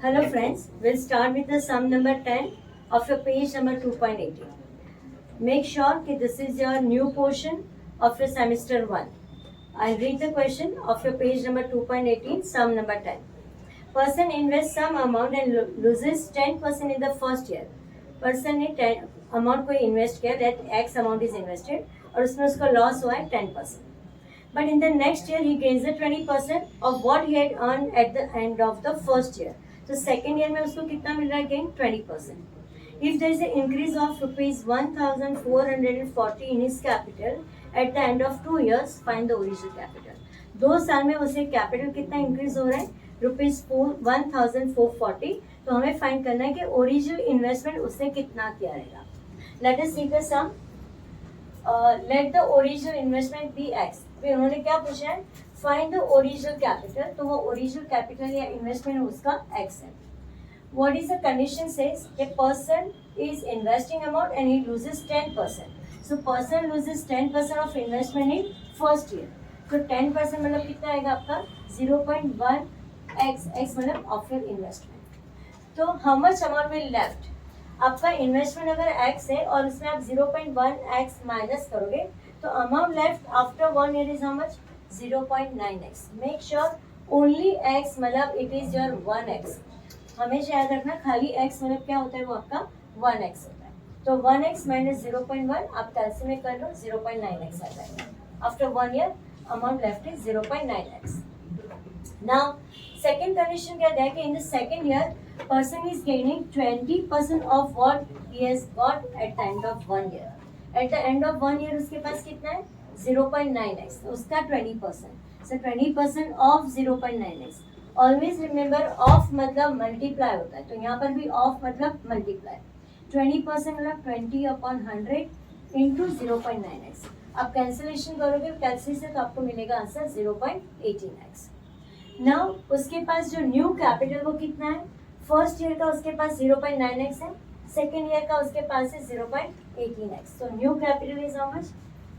Hello friends, we'll start with the sum number 10 of your page number 2.18. Make sure that this is your new portion of your semester 1. I'll read the question of your page number 2.18, sum number 10. Person invests some amount and loses 10% in the first year. Person ने 10 amount को invest किया, that X amount is invested और उसमें उसका loss हुआ है 10%. But in the next year he gains the 20% of what he had earned at the end of the first year. तो second year में उसको कितना मिल रहा है gain 20%. If there is an increase of rupees 1440 in his capital at the end of 2 years, find the original capital. 2 साल में उसे कैपिटल कितना इंक्रीज हो रहा है रुपीज 1440. तो हमें फाइंड करना है कि ओरिजिनल इन्वेस्टमेंट उसने कितना किया रहेगा. Let us see the sum. Let the original investment be x. फिर उन्होंने क्या पूछा है फाइंड द ओरिजिनल कैपिटल. तो वो ओरिजिनल कैपिटल या इन्वेस्टमेंट उसका एक्स है. What is the condition says a person is investing amount and he loses 10%. So person loses 10% of investment in first year. तो 10% मतलब कितना आएगा आपका 0.1x. एक्स मतलब ऑफ योर इन्वेस्टमेंट. तो how much amount will left. आपका investment अगर x है और उसमें आप 0.1x माइनस करोगे तो amount left after 1 year is how much 0.9x. Make sure only x मतलब इट इज योर 1x. हमेशा याद रखना खाली x मतलब क्या होता है वो आपका 1x होता है. तो 1x माइनस 0.1 आप कैलसी में कर लो 0.9x आ जाएगा. After 1 year amount left is 0.9x. Now second condition क्या है कि in the second year person is gaining 20% of what he has got at the end of 1 year. At the end of 1 year उसके पास कितना है 0.9x. उसका 20%. So 20% of 0.9x. Always remember of मतलब multiply होता है. तो यहाँ पर भी ऑफ मतलब मल्टीप्लाई. 20% मतलब 20/100 इंटू 0.9x. आप कैंसिलेशन करोगे कैलसी से तो आपको मिलेगा आंसर 0.18x. नाउ उसके पास जो न्यू कैपिटल वो कितना है. फर्स्ट ईयर का उसके पास 0.9x है. सेकेंड ईयर का उसके पास है 0.18x. तो new capital is how much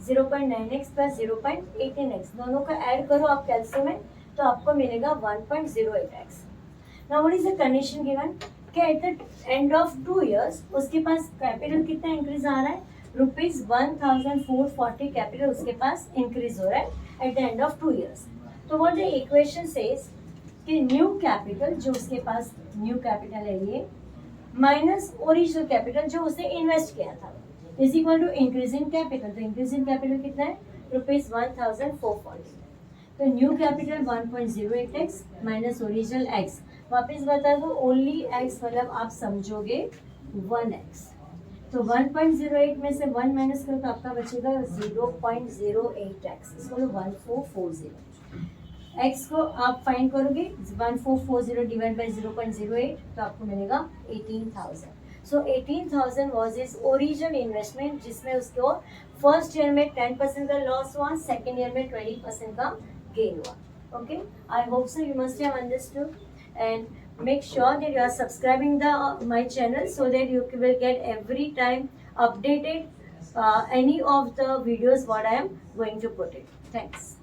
0.9x plus 0.18x. दोनों का ऐड करो आप कैलसी में तो आपको मिलेगा 1.08x. Now what is the condition given कि at the end of 2 years उसके पास कैपिटल कितना इंक्रीज आ रहा है रुपीज 1440 कैपिटल उसके पास इंक्रीज हो रहा है eight the end of 2 years. तो व्हाट द इक्वेशन सेज कि न्यू कैपिटल जो उसके पास न्यू कैपिटल है ये माइनस ओरिजिनल कैपिटल जो उसने इन्वेस्ट किया था is equal to increase in capital. तो इंक्रीज इन कैपिटल कितना है रुपीज 1440. तो new capital 1.08x minus original x. वापस बता दो ओनली x मतलब आप समझोगे 1x. तो 1.08 में से 1 माइनस करो तो आपका बचेगा 0.08x. इसको 1440. x को आप फाइंड करोगे 1440 डिवाइड बाई 0.08 तो आपको मिलेगा 18,000. सो 18,000 वॉज इज ओरिजिनल इन्वेस्टमेंट जिसमें उसको फर्स्ट ईयर में 10% का लॉस हुआ, सेकेंड ईयर में 20% का गेन हुआ. Okay, I hope so you must have understood and make sure that you are subscribing my channel so that you will get every time updated any of the videos what I am going to put it. Thanks.